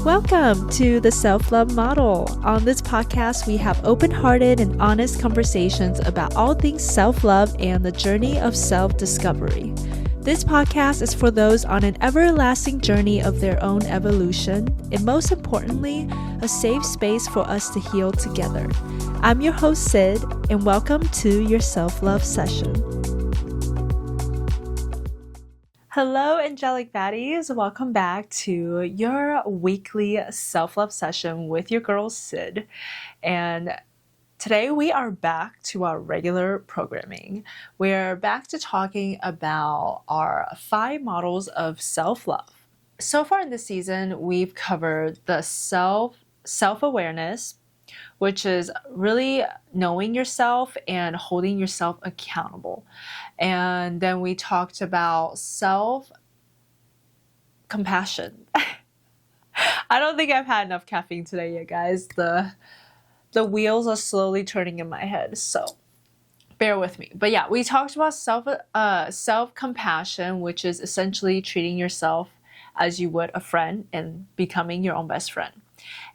Welcome to the Self-Love Model. On this podcast, we have open-hearted and honest conversations about all things self-love and the journey of self-discovery. This podcast is for those on an everlasting journey of their own evolution, and most importantly, a safe space for us to heal together. I'm your host, Sid, and welcome to your self-love session. Hello, angelic baddies. Welcome back to your weekly self-love session with your girl, Sid. And today we are back to our regular programming. We're back to talking about our 5 models of self-love. So far in this season, we've covered the self-awareness, which is really knowing yourself and holding yourself accountable. And then we talked about self-compassion. I don't think I've had enough caffeine today yet, guys. The wheels are slowly turning in my head, so bear with me. But yeah, we talked about self-compassion, which is essentially treating yourself as you would a friend and becoming your own best friend.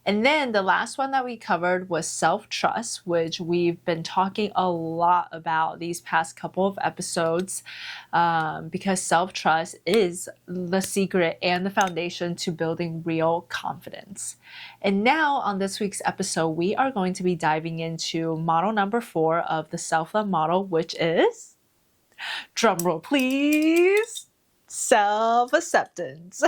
And then the last one that we covered was self-trust, which we've been talking a lot about these past couple of episodes because self-trust is the secret and the foundation to building real confidence. And now on this week's episode, we are going to be diving into model number 4 of the self-love model, which is, drumroll please, self-acceptance.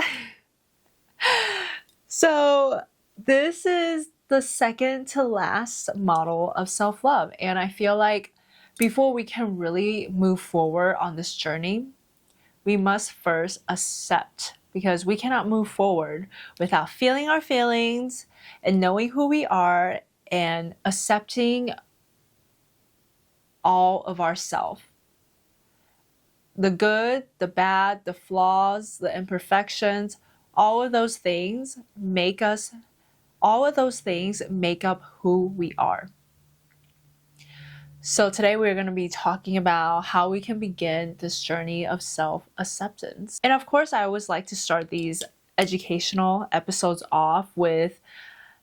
So this is the second to last model of self-love. And I feel like before we can really move forward on this journey, we must first accept, because we cannot move forward without feeling our feelings and knowing who we are and accepting all of ourselves. The good, the bad, the flaws, the imperfections, all of those things make up who we are. So today we're going to be talking about how we can begin this journey of self-acceptance. And of course, I always like to start these educational episodes off with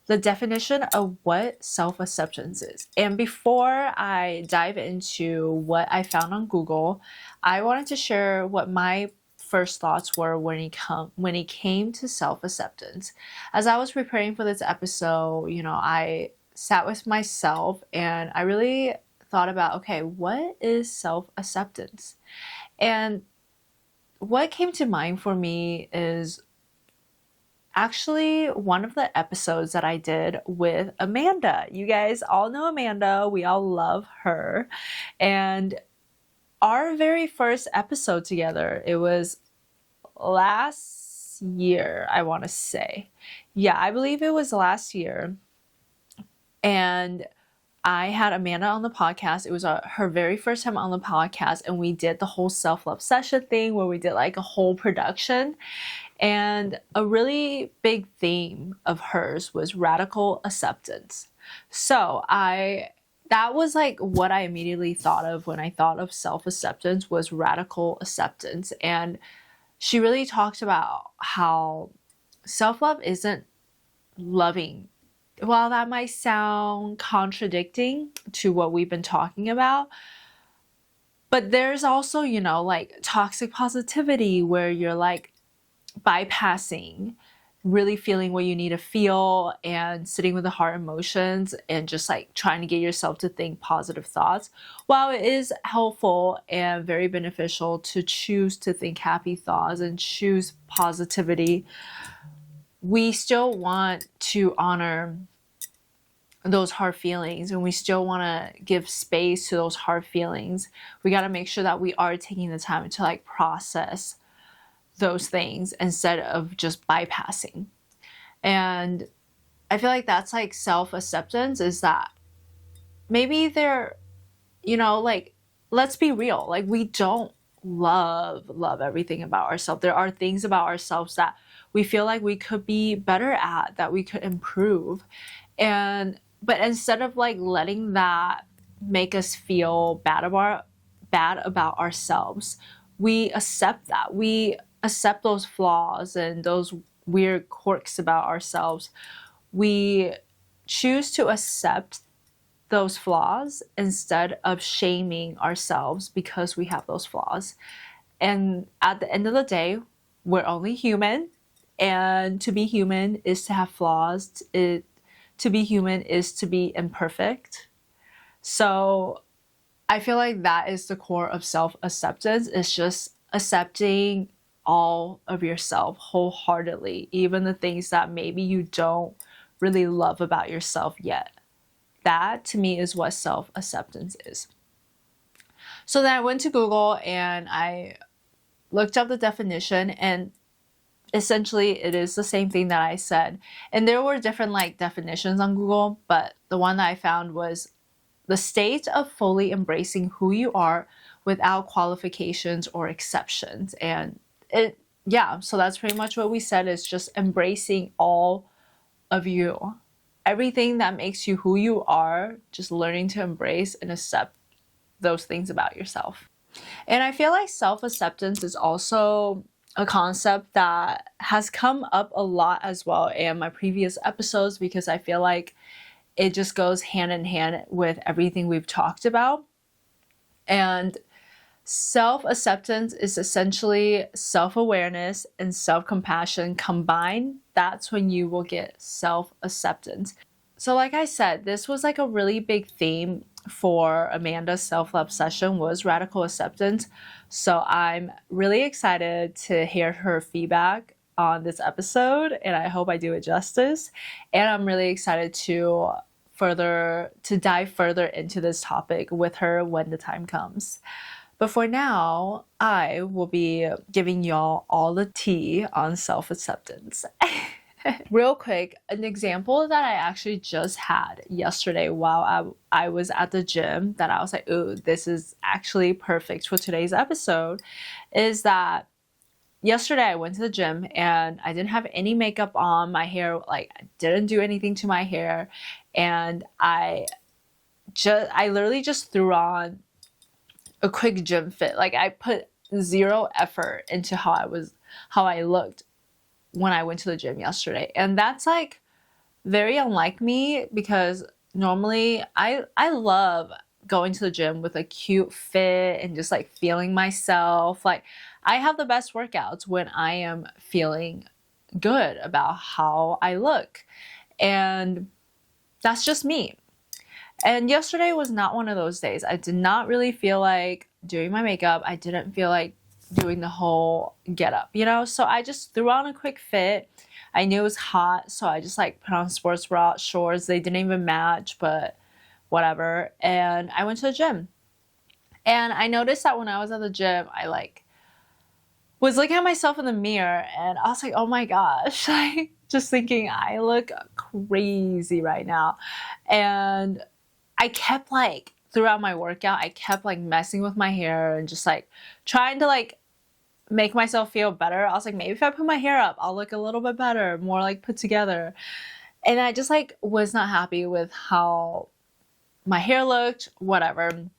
the definition of what self-acceptance is. And before I dive into what I found on Google, I wanted to share what my first thoughts were when it came to self-acceptance. As I was preparing for this episode, I sat with myself and I really thought about, okay, what is self-acceptance? And what came to mind for me is actually one of the episodes that I did with Amanda. You guys all know Amanda. We all love her. And our very first episode together, it was last year, I want to say. Yeah, I believe it was last year. And I had Amanda on the podcast. It was her very first time on the podcast. And we did the whole self-love session thing where we did like a whole production. And a really big theme of hers was radical acceptance. So that was like what I immediately thought of when I thought of self-acceptance was radical acceptance. And she really talked about how self-love isn't loving. While that might sound contradicting to what we've been talking about, but there's also, like toxic positivity where you're like bypassing really feeling what you need to feel and sitting with the heart emotions and just like trying to get yourself to think positive thoughts. While it is helpful and very beneficial to choose to think happy thoughts and choose positivity, we still want to honor those hard feelings and we still want to give space to those hard feelings. We got to make sure that we are taking the time to like process those things instead of just bypassing. And I feel like that's like self-acceptance, is that maybe like, let's be real, like we don't love everything about ourselves. There are things about ourselves that we feel like we could be better at, that we could improve. But instead of like letting that make us feel bad about ourselves, we accept that. We accept those flaws and those weird quirks about ourselves, we choose to accept those flaws instead of shaming ourselves because we have those flaws. And at the end of the day, we're only human. And to be human is to have flaws. To be human is to be imperfect. So I feel like that is the core of self-acceptance. It's just accepting all of yourself wholeheartedly, even the things that maybe you don't really love about yourself yet. That to me is what self-acceptance is. So then I went to Google and I looked up the definition, and essentially it is the same thing that I said. And there were different like definitions on Google, but the one that I found was the state of fully embracing who you are without qualifications or exceptions. And yeah, so that's pretty much what we said, is just embracing all of you. Everything that makes you who you are, just learning to embrace and accept those things about yourself. And I feel like self-acceptance is also a concept that has come up a lot as well in my previous episodes, because I feel like it just goes hand in hand with everything we've talked about. And self-acceptance is essentially self-awareness and self-compassion combined. That's when you will get self-acceptance. So like I said, this was like a really big theme for Amanda's self-love session, was radical acceptance. So I'm really excited to hear her feedback on this episode, and I hope I do it justice. And I'm really excited to dive further into this topic with her when the time comes. But for now, I will be giving y'all all the tea on self-acceptance. Real quick, an example that I actually just had yesterday while I was at the gym, that I was like, ooh, this is actually perfect for today's episode, is that yesterday I went to the gym and I didn't have any makeup on. My hair, like, I didn't do anything to my hair. And I literally just threw on a quick gym fit. Like, I put zero effort into how I looked when I went to the gym yesterday. And that's like very unlike me, because normally I love going to the gym with a cute fit and just like feeling myself. Like, I have the best workouts when I am feeling good about how I look. And that's just me. And yesterday was not one of those days. I did not really feel like doing my makeup. I didn't feel like doing the whole get up, you know? So I just threw on a quick fit. I knew it was hot, so I just like put on sports bra shorts. They didn't even match, but whatever. And I went to the gym. And I noticed that when I was at the gym, I like was looking at myself in the mirror and I was like, oh my gosh, like just thinking I look crazy right now. And I kept like throughout my workout, I kept like messing with my hair and just like trying to like make myself feel better. I was like, maybe if I put my hair up, I'll look a little bit better, more like put together. And I just like was not happy with how my hair looked, whatever. And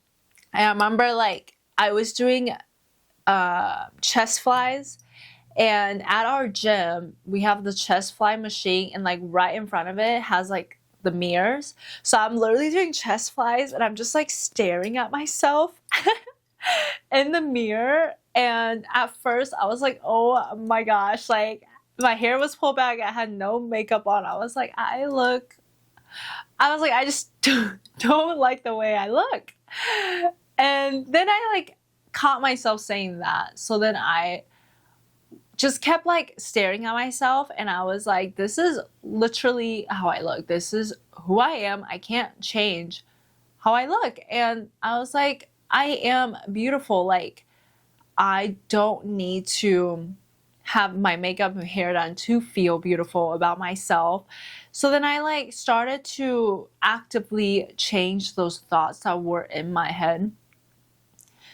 I remember like I was doing chest flies, and at our gym we have the chest fly machine, and like right in front of it has like the mirrors. So I'm literally doing chest flies and I'm just like staring at myself in the mirror. And at first I was like, oh my gosh, like my hair was pulled back, I had no makeup on. I was like, I just don't like the way I look. And then I like caught myself saying that. So then I just kept like staring at myself, and I was like, this is literally how I look. This is who I am. I can't change how I look. And I was like, I am beautiful. Like, I don't need to have my makeup and hair done to feel beautiful about myself. So then I like started to actively change those thoughts that were in my head,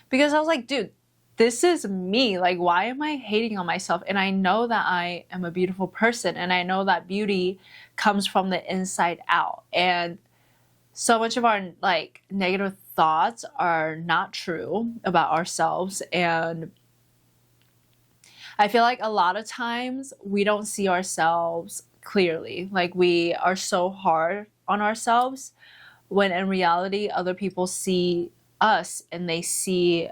because I was like, dude, this is me. Like, why am I hating on myself? And I know that I am a beautiful person, and I know that beauty comes from the inside out. And so much of our like negative thoughts are not true about ourselves. And I feel like a lot of times we don't see ourselves clearly. Like we are so hard on ourselves when in reality, other people see us and they see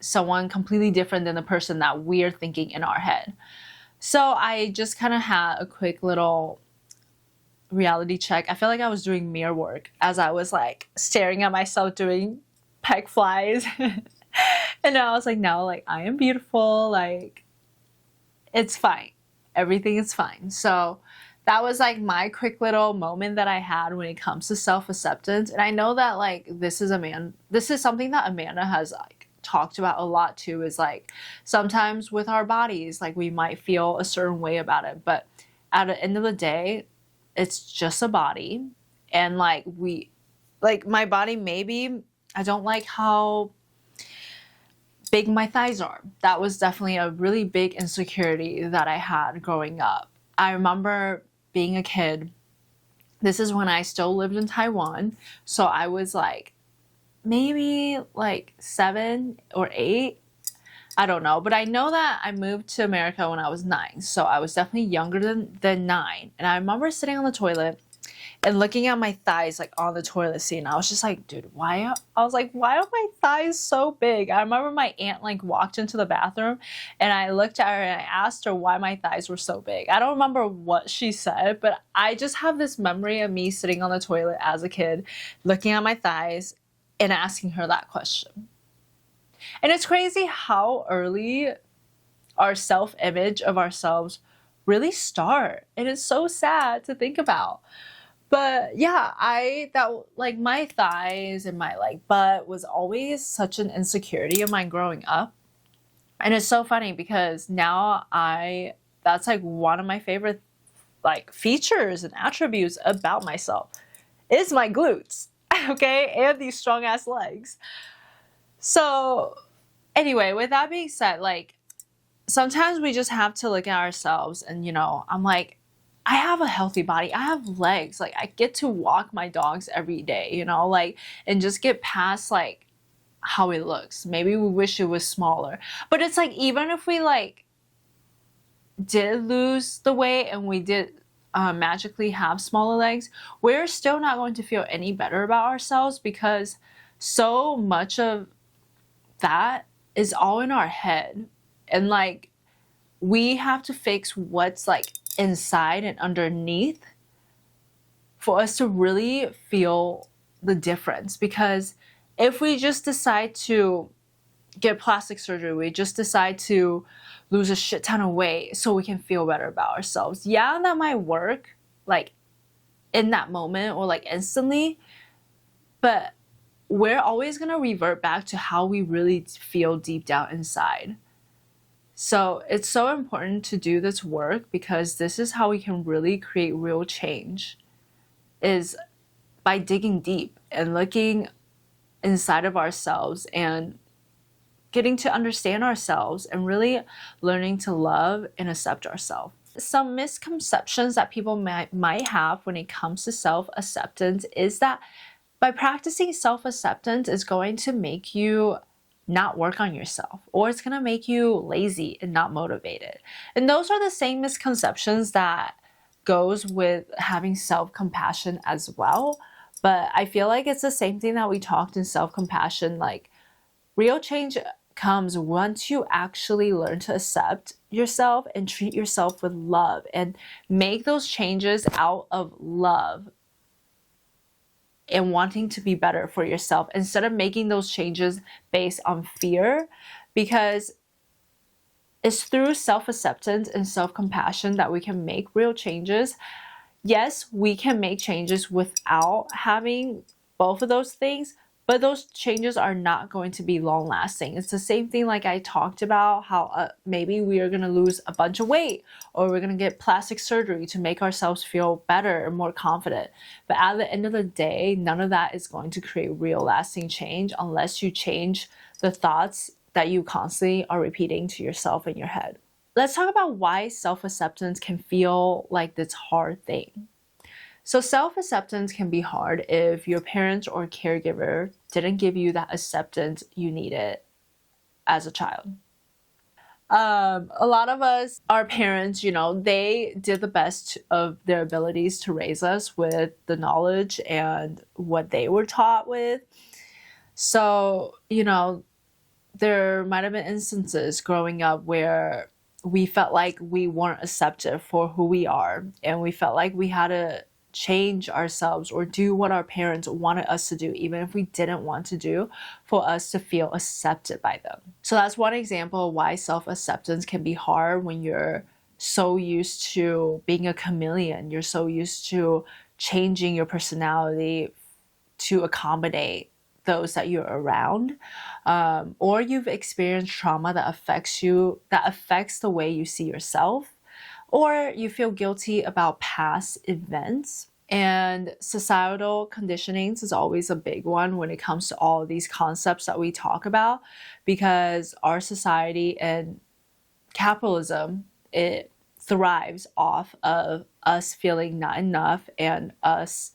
someone completely different than the person that we're thinking in our head. So I just kind of had a quick little reality check. I feel like I was doing mirror work as I was like staring at myself doing pec flies. And I was like, no, like I am beautiful. Like it's fine. Everything is fine. So that was like my quick little moment that I had when it comes to self-acceptance. And I know that like this is something that Amanda has like talked about a lot too, is like sometimes with our bodies, like we might feel a certain way about it, but at the end of the day, it's just a body. And like my body, maybe I don't like how big my thighs are. That was definitely a really big insecurity that I had growing up. I remember being a kid. This is when I still lived in Taiwan. So I was like maybe like 7 or 8. I don't know. But I know that I moved to America when I was 9. So I was definitely younger than 9. And I remember sitting on the toilet and looking at my thighs like on the toilet seat, and I was just like, dude, I was like, why are my thighs so big? I remember my aunt like walked into the bathroom and I looked at her and I asked her why my thighs were so big. I don't remember what she said, but I just have this memory of me sitting on the toilet as a kid looking at my thighs and asking her that question. And it's crazy how early our self-image of ourselves really start, and it's so sad to think about. But yeah, like my thighs and my like butt was always such an insecurity of mine growing up. And it's so funny because now that's like one of my favorite like features and attributes about myself is my glutes. Okay, and these strong ass legs. So anyway, with that being said, like sometimes we just have to look at ourselves and I'm like, I have a healthy body. I have legs. Like I get to walk my dogs every day, like and just get past like how it looks. Maybe we wish it was smaller. But it's like even if we like did lose the weight and we did magically have smaller legs, we're still not going to feel any better about ourselves because so much of that is all in our head. And like we have to fix what's like inside and underneath for us to really feel the difference. Because if we just decide to get plastic surgery, we just decide to lose a shit ton of weight so we can feel better about ourselves. Yeah, that might work like in that moment or like instantly, but we're always going to revert back to how we really feel deep down inside. So it's so important to do this work because this is how we can really create real change, is by digging deep and looking inside of ourselves and getting to understand ourselves and really learning to love and accept ourselves. Some misconceptions that people might have when it comes to self-acceptance is that by practicing self-acceptance is going to make you not work on yourself, or it's going to make you lazy and not motivated. And those are the same misconceptions that goes with having self-compassion as well. But I feel like it's the same thing that we talked in self-compassion. Like real change comes once you actually learn to accept yourself and treat yourself with love and make those changes out of love and wanting to be better for yourself instead of making those changes based on fear. Because it's through self-acceptance and self-compassion that we can make real changes. Yes, we can make changes without having both of those things, but those changes are not going to be long lasting. It's the same thing like I talked about how maybe we are going to lose a bunch of weight or we're going to get plastic surgery to make ourselves feel better and more confident. But at the end of the day, none of that is going to create real lasting change unless you change the thoughts that you constantly are repeating to yourself in your head. Let's talk about why self-acceptance can feel like this hard thing. So self-acceptance can be hard if your parents or caregiver didn't give you that acceptance you needed as a child. A lot of us, our parents, they did the best of their abilities to raise us with the knowledge and what they were taught with. So, there might have been instances growing up where we felt like we weren't accepted for who we are, and we felt like we had to change ourselves or do what our parents wanted us to do, even if we didn't want to do, for us to feel accepted by them. So that's one example of why self-acceptance can be hard when you're so used to being a chameleon. You're so used to changing your personality to accommodate those that you're around, or you've experienced trauma that affects the way you see yourself, or you feel guilty about past events. And societal conditionings is always a big one when it comes to all of these concepts that we talk about, because our society and capitalism, it thrives off of us feeling not enough and us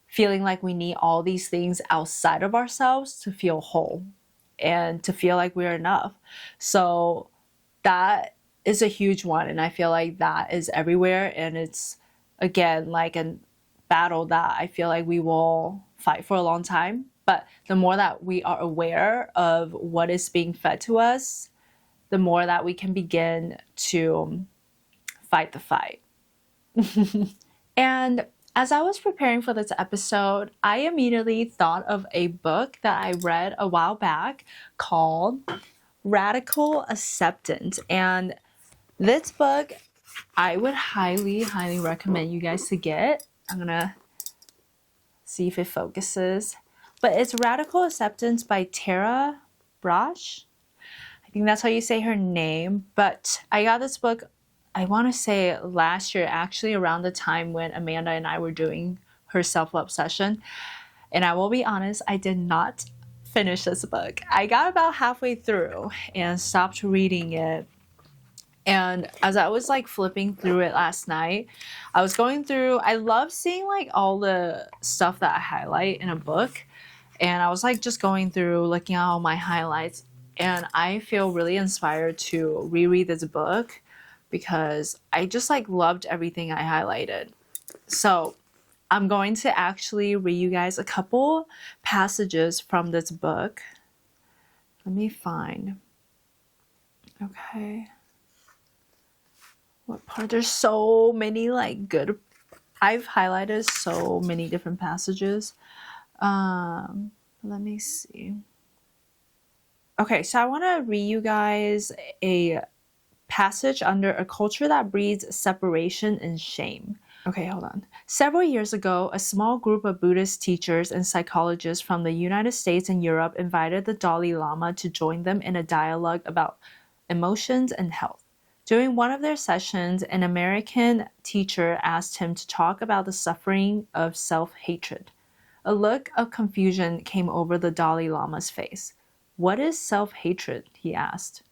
feeling like we need all these things outside of ourselves to feel whole and to feel like we're enough. So that is a huge one. And I feel like that is everywhere. And it's, again, like a battle that I feel like we will fight for a long time. But the more that we are aware of what is being fed to us, the more that we can begin to fight the fight. And as I was preparing for this episode, I immediately thought of a book that I read a while back called Radical Acceptance. And this book, I would highly, highly recommend you guys to get. I'm going to see if it focuses. But it's Radical Acceptance by Tara Brach. I think that's how you say her name. But I got this book, I want to say last year, actually around the time when Amanda and I were doing her self-love session. And I will be honest, I did not finish this book. I got about halfway through and stopped reading it. And as I was like flipping through it last night, I was going through, I love seeing like all the stuff that I highlight in a book. And I was like just going through, looking at all my highlights. And I feel really inspired to reread this book, because I just like loved everything I highlighted. So I'm going to actually read you guys a couple passages from this book. Let me find. Okay. What part? There's so many like good. I've highlighted so many different passages. Let me see. Okay, so I want to read you guys a passage under A Culture That Breeds Separation and Shame. Okay, hold on. Several years ago, a small group of Buddhist teachers and psychologists from the United States and Europe invited the Dalai Lama to join them in a dialogue about emotions and health. During one of their sessions, an American teacher asked him to talk about the suffering of self-hatred. A look of confusion came over the Dalai Lama's face. "What is self-hatred?" he asked.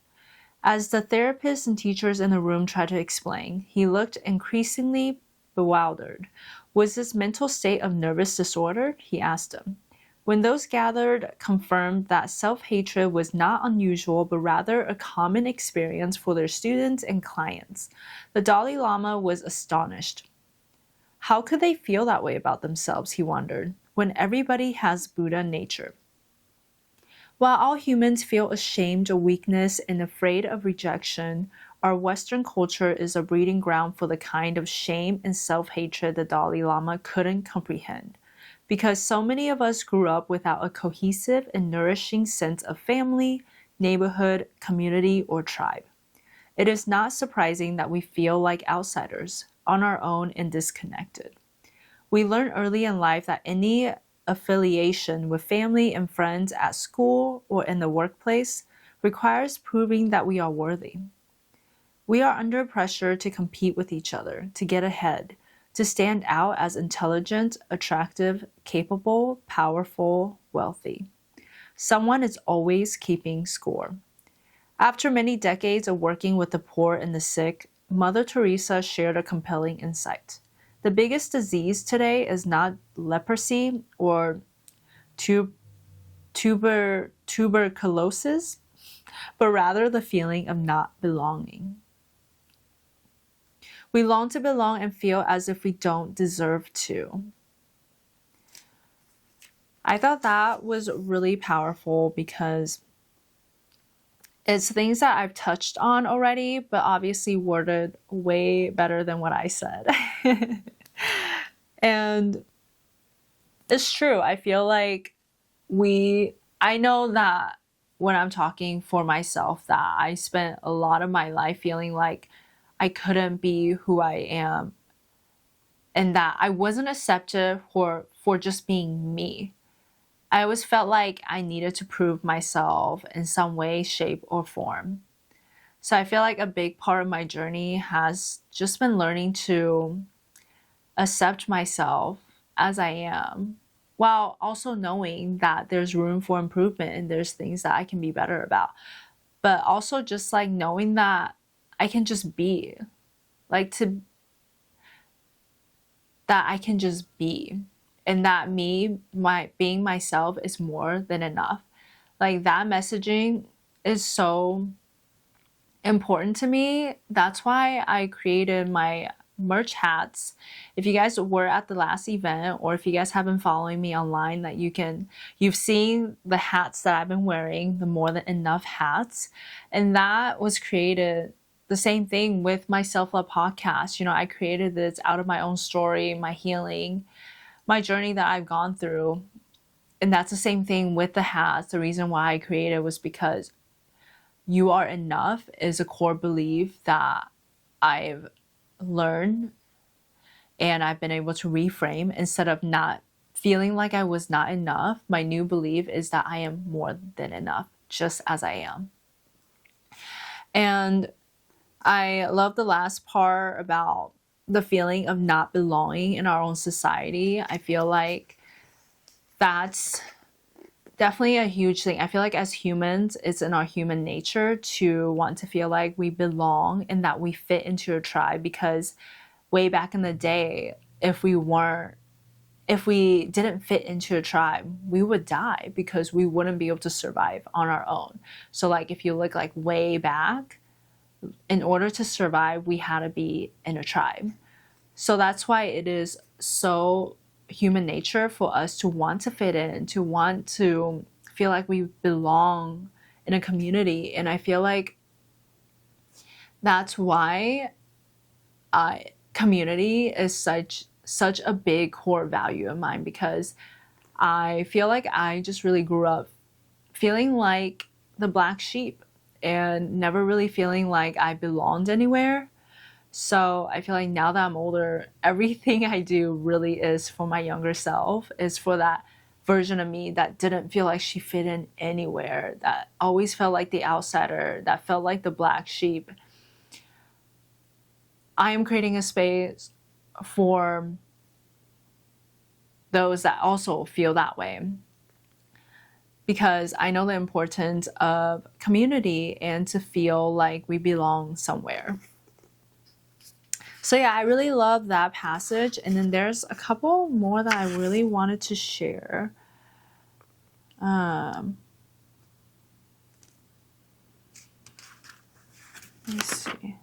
As the therapists and teachers in the room tried to explain, he looked increasingly bewildered. "Was this mental state of nervous disorder?" he asked them. When those gathered confirmed that self-hatred was not unusual but rather a common experience for their students and clients, the Dalai Lama was astonished. How could they feel that way about themselves, he wondered, when everybody has Buddha nature? While all humans feel ashamed of weakness and afraid of rejection, our Western culture is a breeding ground for the kind of shame and self-hatred the Dalai Lama couldn't comprehend. Because so many of us grew up without a cohesive and nourishing sense of family, neighborhood, community, or tribe. It is not surprising that we feel like outsiders, on our own and disconnected. We learn early in life that any affiliation with family and friends at school or in the workplace requires proving that we are worthy. We are under pressure to compete with each other, to get ahead, to stand out as intelligent, attractive, capable, powerful, wealthy. Someone is always keeping score. After many decades of working with the poor and the sick, Mother Teresa shared a compelling insight. The biggest disease today is not leprosy or tuberculosis, but rather the feeling of not belonging. We long to belong and feel as if we don't deserve to. I thought that was really powerful because it's things that I've touched on already, but obviously worded way better than what I said. And it's true. I feel like I know that when I'm talking for myself, that I spent a lot of my life feeling like I couldn't be who I am and that I wasn't accepted for just being me. I always felt like I needed to prove myself in some way, shape, or form. So I feel like a big part of my journey has just been learning to accept myself as I am, while also knowing that there's room for improvement and there's things that I can be better about. But also just like knowing that I can just be, like that I can just be, and that my being myself is more than enough. Like that messaging is so important to me. That's why I created my merch hats. If you guys were at the last event, or if you guys have been following me online, that you've seen the hats that I've been wearing, the More Than Enough hats. And that was created the same thing with my self-love podcast. I created this out of my own story, my healing, my journey that I've gone through. And that's the same thing with the hats. The reason why I created was because you are enough is a core belief that I've learned and I've been able to reframe. Instead of not feeling like I was not enough, my new belief is that I am more than enough, just as I am. And I love the last part about the feeling of not belonging in our own society. I feel like that's definitely a huge thing. I feel like as humans, it's in our human nature to want to feel like we belong and that we fit into a tribe, because way back in the day, if we didn't fit into a tribe, we would die because we wouldn't be able to survive on our own. So like if you look like way back, in order to survive, we had to be in a tribe. So that's why it is so human nature for us to want to fit in, to want to feel like we belong in a community. And I feel like that's why community is such a big core value of mine, because I feel like I just really grew up feeling like the black sheep and never really feeling like I belonged anywhere. So I feel like now that I'm older, everything I do really is for my younger self, is for that version of me that didn't feel like she fit in anywhere, that always felt like the outsider, that felt like the black sheep. I am creating a space for those that also feel that way, because I know the importance of community and to feel like we belong somewhere. So yeah, I really love that passage. And then there's a couple more that I really wanted to share. Let me see.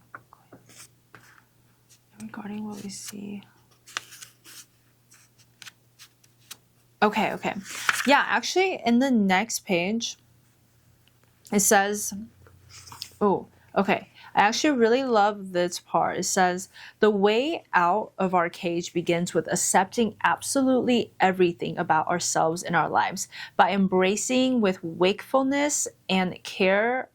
Regarding what we see. Okay. Yeah, actually, in the next page, it says, oh, okay. I actually really love this part. It says, the way out of our cage begins with accepting absolutely everything about ourselves in our lives, by embracing with wakefulness and care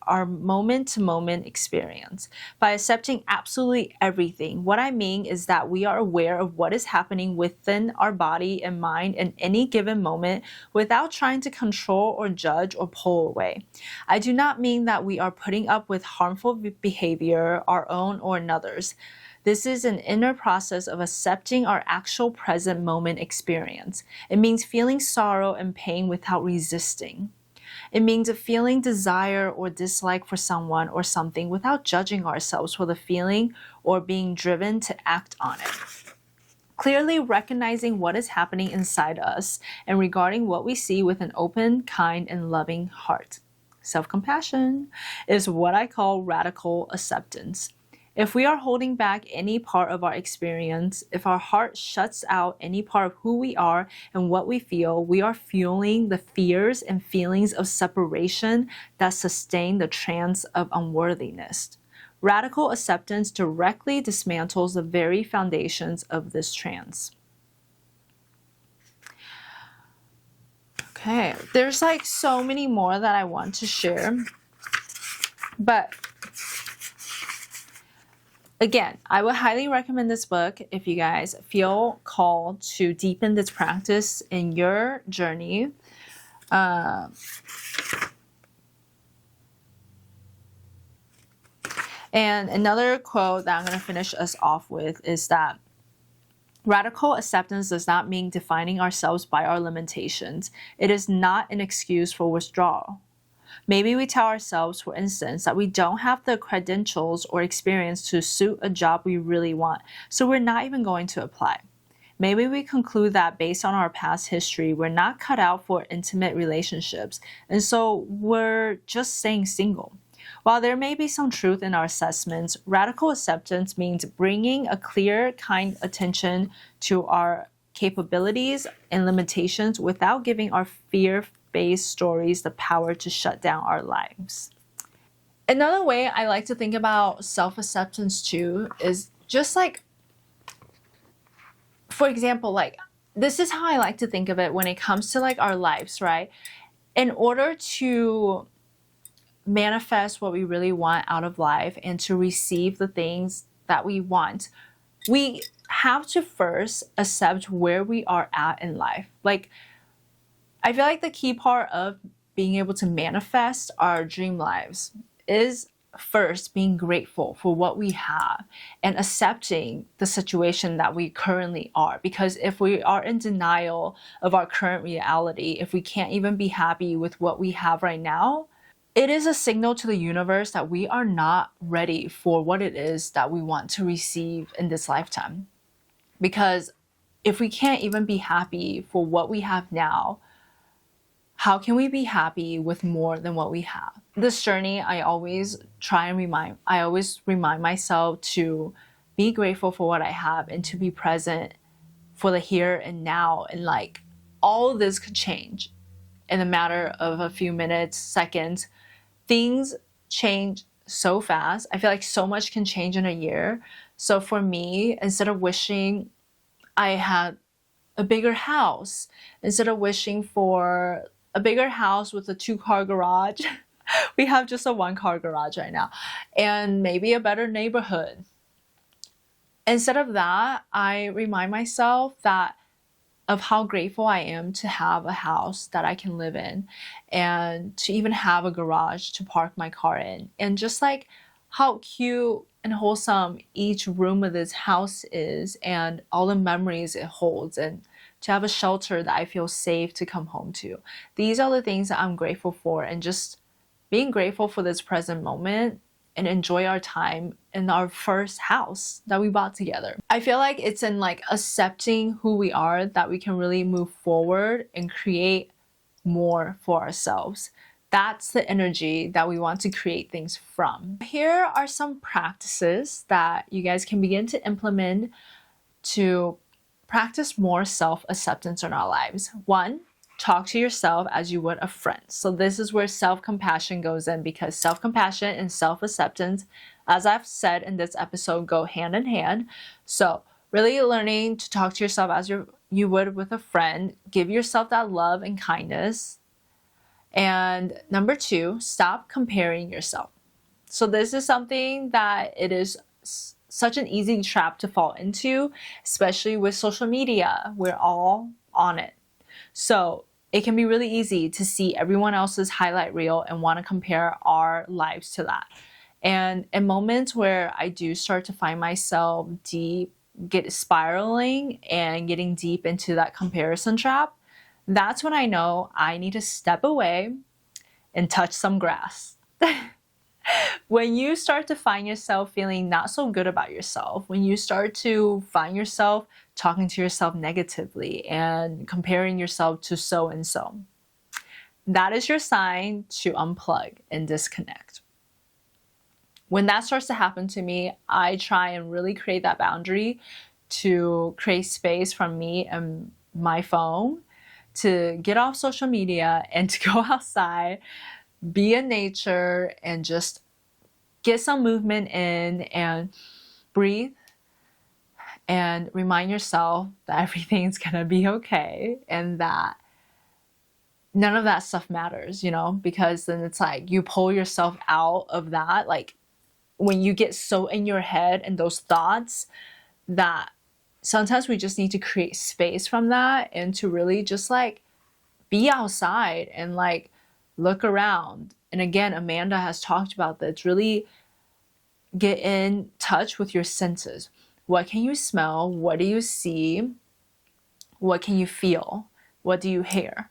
our moment-to-moment experience. By accepting absolutely everything, what I mean is that we are aware of what is happening within our body and mind in any given moment without trying to control or judge or pull away. I do not mean that we are putting up with harmful behavior, our own or another's. This is an inner process of accepting our actual present moment experience. It means feeling sorrow and pain without resisting. It means feeling desire or dislike for someone or something without judging ourselves for the feeling or being driven to act on it. Clearly recognizing what is happening inside us and regarding what we see with an open, kind, and loving heart. self-compassion, is what I call radical acceptance. If we are holding back any part of our experience, if our heart shuts out any part of who we are and what we feel, we are fueling the fears and feelings of separation that sustain the trance of unworthiness. Radical acceptance directly dismantles the very foundations of this trance. Okay, there's like so many more that I want to share, but again, I would highly recommend this book if you guys feel called to deepen this practice in your journey. And another quote that I'm going to finish us off with is that radical acceptance does not mean defining ourselves by our limitations. It is not an excuse for withdrawal. Maybe we tell ourselves, for instance, that we don't have the credentials or experience to suit a job we really want, so we're not even going to apply. Maybe we conclude that based on our past history, we're not cut out for intimate relationships, and so we're just staying single. While there may be some truth in our assessments, radical acceptance means bringing a clear, kind attention to our capabilities and limitations without giving our fear-based stories the power to shut down our lives. Another way I like to think about self-acceptance too is just like, for example, like this is how I like to think of it when it comes to like our lives, right? In order to manifest what we really want out of life and to receive the things that we want, we have to first accept where we are at in life. Like, I feel like the key part of being able to manifest our dream lives is first being grateful for what we have and accepting the situation that we currently are. Because if we are in denial of our current reality, if we can't even be happy with what we have right now, it is a signal to the universe that we are not ready for what it is that we want to receive in this lifetime. Because if we can't even be happy for what we have now, how can we be happy with more than what we have? This journey, I always remind myself to be grateful for what I have and to be present for the here and now. And like, all of this could change in a matter of a few minutes, seconds. Things change so fast. I feel like so much can change in a year. So for me, instead of wishing I had a bigger house, instead of wishing for a bigger house with a 2-car garage, we have just a 1-car garage right now, and maybe a better neighborhood. Instead of that, I remind myself of how grateful I am to have a house that I can live in and to even have a garage to park my car in. And just like how cute and wholesome each room of this house is and all the memories it holds, and to have a shelter that I feel safe to come home to. These are the things that I'm grateful for, and just being grateful for this present moment and enjoy our time in our first house that we bought together. I feel like it's in like accepting who we are that we can really move forward and create more for ourselves. That's the energy that we want to create things from. Here are some practices that you guys can begin to implement to practice more self-acceptance in our lives. 1, talk to yourself as you would a friend. So this is where self-compassion goes in, because self-compassion and self-acceptance, as I've said in this episode, go hand in hand. So really learning to talk to yourself as you would with a friend. Give yourself that love and kindness. And number 2, stop comparing yourself. So this is something that it is such an easy trap to fall into, especially with social media. We're all on it. So it can be really easy to see everyone else's highlight reel and want to compare our lives to that. And in moments where I do start to find myself spiraling and getting deep into that comparison trap, that's when I know I need to step away and touch some grass. When you start to find yourself feeling not so good about yourself, when you start to find yourself talking to yourself negatively and comparing yourself to so and so, that is your sign to unplug and disconnect. When that starts to happen to me, I try and really create that boundary to create space from me and my phone to get off social media and to go outside, be in nature, and just get some movement in and breathe and remind yourself that everything's gonna be okay and that none of that stuff matters, because then it's like you pull yourself out of that. Like when you get so in your head and those thoughts, that sometimes we just need to create space from that and to really just like be outside and like look around. And again, Amanda has talked about this. Really get in touch with your senses. What can you smell? What do you see? What can you feel? What do you hear?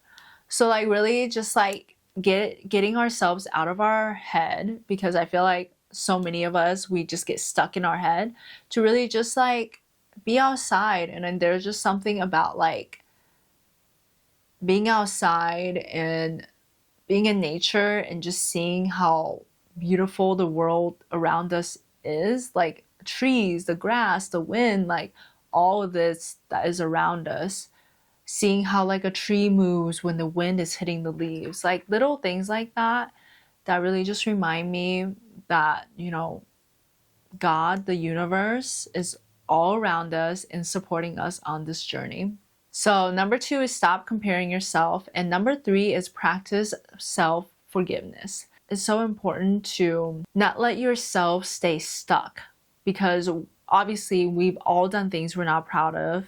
So like really just like getting ourselves out of our head, because I feel like so many of us, we just get stuck in our head, to really just like be outside. And then there's just something about like being outside and being in nature and just seeing how beautiful the world around us is, like trees, the grass, the wind, like all of this that is around us. Seeing how like a tree moves when the wind is hitting the leaves, like little things like that, that really just remind me that, God, the universe, is all around us and supporting us on this journey. So number 2 is stop comparing yourself. And number 3 is practice self-forgiveness. It's so important to not let yourself stay stuck, because obviously we've all done things we're not proud of.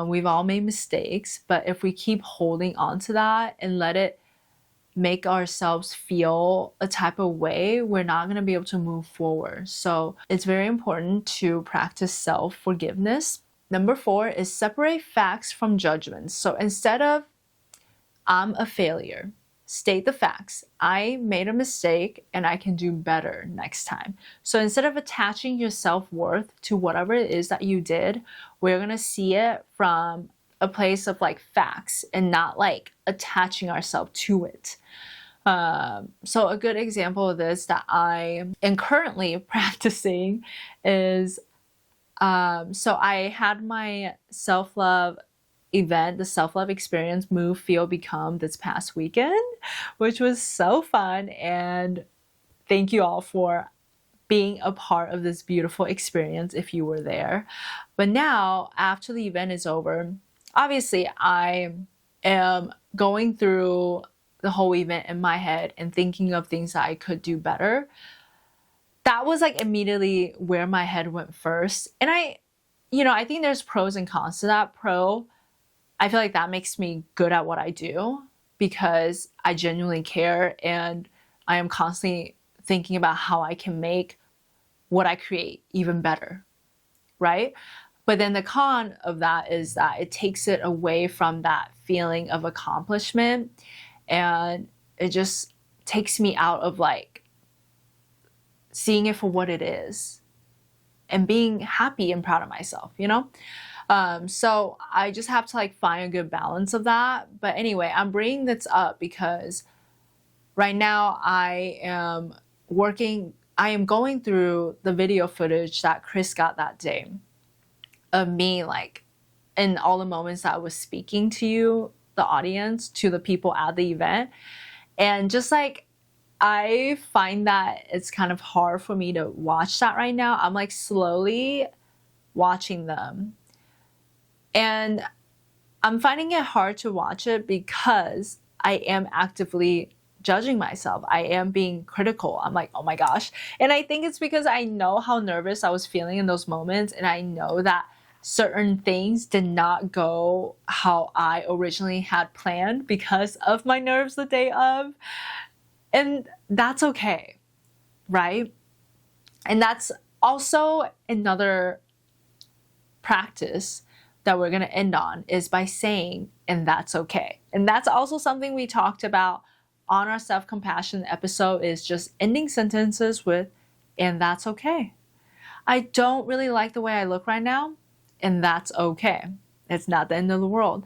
We've all made mistakes, but if we keep holding on to that and let it make ourselves feel a type of way, we're not going to be able to move forward. So it's very important to practice self-forgiveness. Number 4 is separate facts from judgments. So instead of I'm a failure, state the facts. I made a mistake and I can do better next time. So instead of attaching your self-worth to whatever it is that you did, we're going to see it from a place of like facts and not like attaching ourselves to it. So a good example of this that I am currently practicing is, so I had my self-love event, the self-love experience, Move, Feel, Become, this past weekend, which was so fun. And thank you all for being a part of this beautiful experience if you were there. But now, after the event is over, obviously I am going through the whole event in my head and thinking of things that I could do better. That was like immediately where my head went first. And I think there's pros and cons to that. I feel like that makes me good at what I do because I genuinely care and I am constantly thinking about how I can make what I create even better, right? But then the con of that is that it takes it away from that feeling of accomplishment, and it just takes me out of like seeing it for what it is and being happy and proud of myself, So I just have to like find a good balance of that. But anyway, I'm bringing this up because right now I am going through the video footage that Chris got that day of me, like in all the moments that I was speaking to you, the audience, to the people at the event. And just like, I find that it's kind of hard for me to watch that right now. I'm like slowly watching them. And I'm finding it hard to watch it because I am actively judging myself. I am being critical. I'm like, oh my gosh. And I think it's because I know how nervous I was feeling in those moments. And I know that certain things did not go how I originally had planned because of my nerves the day of. And that's okay, right? And that's also another practice that we're going to end on, is by saying, and that's okay. And that's also something we talked about on our self-compassion episode, is just ending sentences with, and that's okay. I don't really like the way I look right now, and that's okay. It's not the end of the world.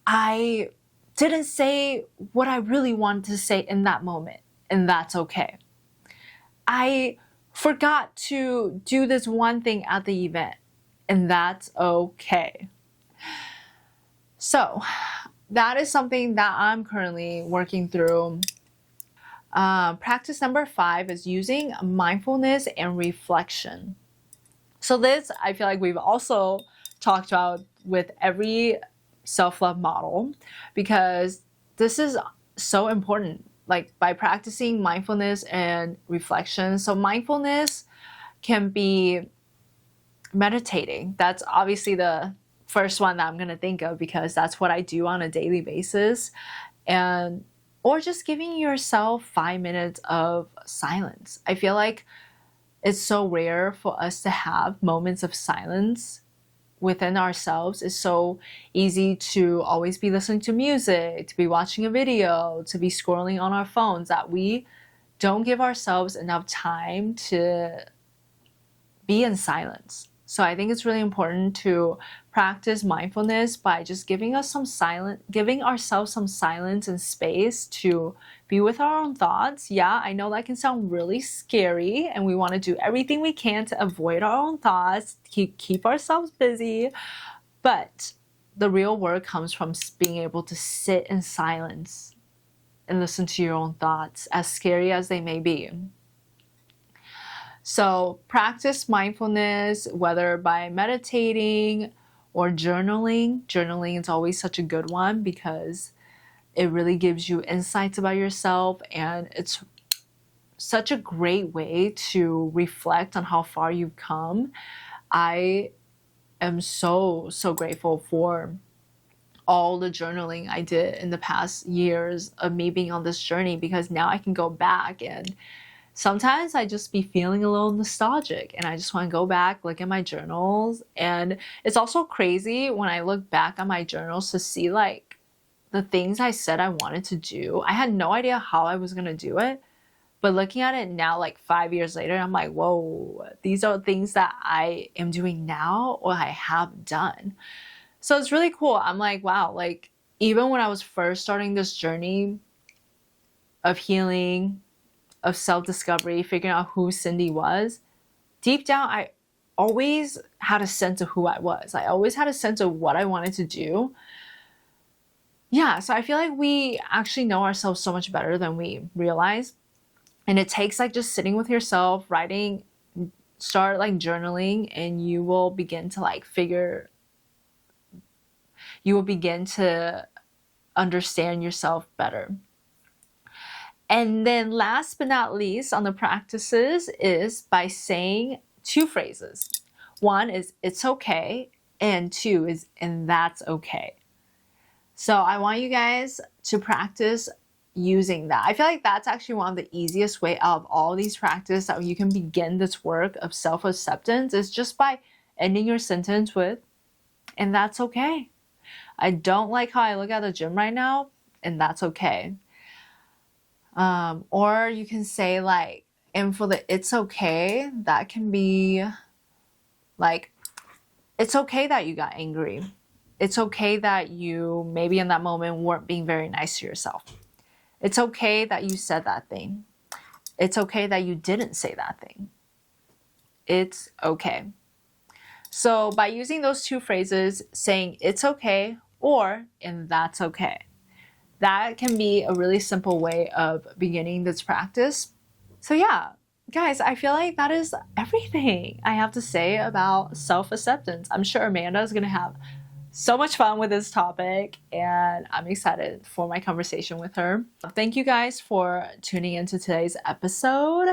I didn't say what I really wanted to say in that moment, and that's okay. I forgot to do this one thing at the event, and that's okay. So, that is something that I'm currently working through. Practice number 5 is using mindfulness and reflection. So this, I feel like we've also talked about with every self-love model, because this is so important. Like by practicing mindfulness and reflection. So mindfulness can be meditating. That's obviously the first one that I'm going to think of, because that's what I do on a daily basis. And or just giving yourself 5 minutes of silence. I feel like it's so rare for us to have moments of silence within ourselves. It's so easy to always be listening to music, to be watching a video, to be scrolling on our phones, that we don't give ourselves enough time to be in silence. So I think it's really important to practice mindfulness by just giving ourselves some silence and space to be with our own thoughts. Yeah, I know that can sound really scary, and we want to do everything we can to avoid our own thoughts, keep ourselves busy. But the real work comes from being able to sit in silence and listen to your own thoughts, as scary as they may be. So practice mindfulness, whether by meditating or journaling. Journaling is always such a good one because it really gives you insights about yourself, and it's such a great way to reflect on how far you've come. I am so grateful for all the journaling I did in the past years of me being on this journey, because now I can go back, and sometimes I just be feeling a little nostalgic and I just want to go back, look at my journals. And it's also crazy when I look back on my journals to see like the things I said I wanted to do. I had no idea how I was going to do it. But looking at it now, like 5 years later, I'm like, whoa, these are things that I am doing now or I have done. So it's really cool. I'm like, wow, like even when I was first starting this journey of healing, of self-discovery, figuring out who Cindy was, deep down, I always had a sense of who I was. I always had a sense of what I wanted to do. Yeah, so I feel like we actually know ourselves so much better than we realize. And it takes like just sitting with yourself, writing, start like journaling, and you will begin to understand yourself better. And then last but not least on the practices is by saying 2 phrases. 1 is it's okay, and 2 is and that's okay. So I want you guys to practice using that. I feel like that's actually one of the easiest way out of all these practices that you can begin this work of self-acceptance, is just by ending your sentence with and that's okay. I don't like how I look at the gym right now, and that's okay. Or you can say like, and for the it's okay, that can be like, it's okay that you got angry. It's okay that you maybe in that moment weren't being very nice to yourself. It's okay that you said that thing. It's okay that you didn't say that thing. It's okay. So by using those 2 phrases, saying it's okay or and that's okay, that can be a really simple way of beginning this practice. So yeah, guys, I feel like that is everything I have to say about self-acceptance. I'm sure Amanda is going to have so much fun with this topic, and I'm excited for my conversation with her. Thank you guys for tuning into today's episode.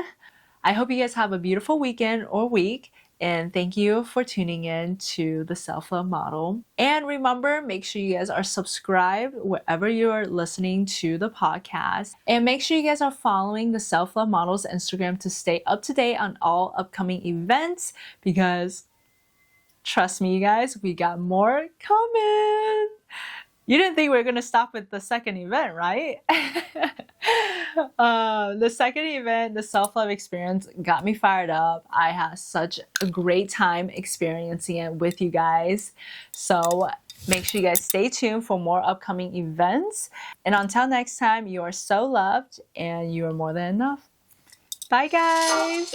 I hope you guys have a beautiful weekend or week, and thank you for tuning in to the Self-Love Model. And remember, make sure you guys are subscribed wherever you're listening to the podcast. And make sure you guys are following the Self-Love Model's Instagram to stay up to date on all upcoming events, because trust me, you guys, we got more coming. You didn't think we were going to stop with the second event, right? The second event, the self-love experience, got me fired up. I had such a great time experiencing it with you guys. So Make sure you guys stay tuned for more upcoming events. And until next time, you are so loved and you are more than enough. Bye, guys.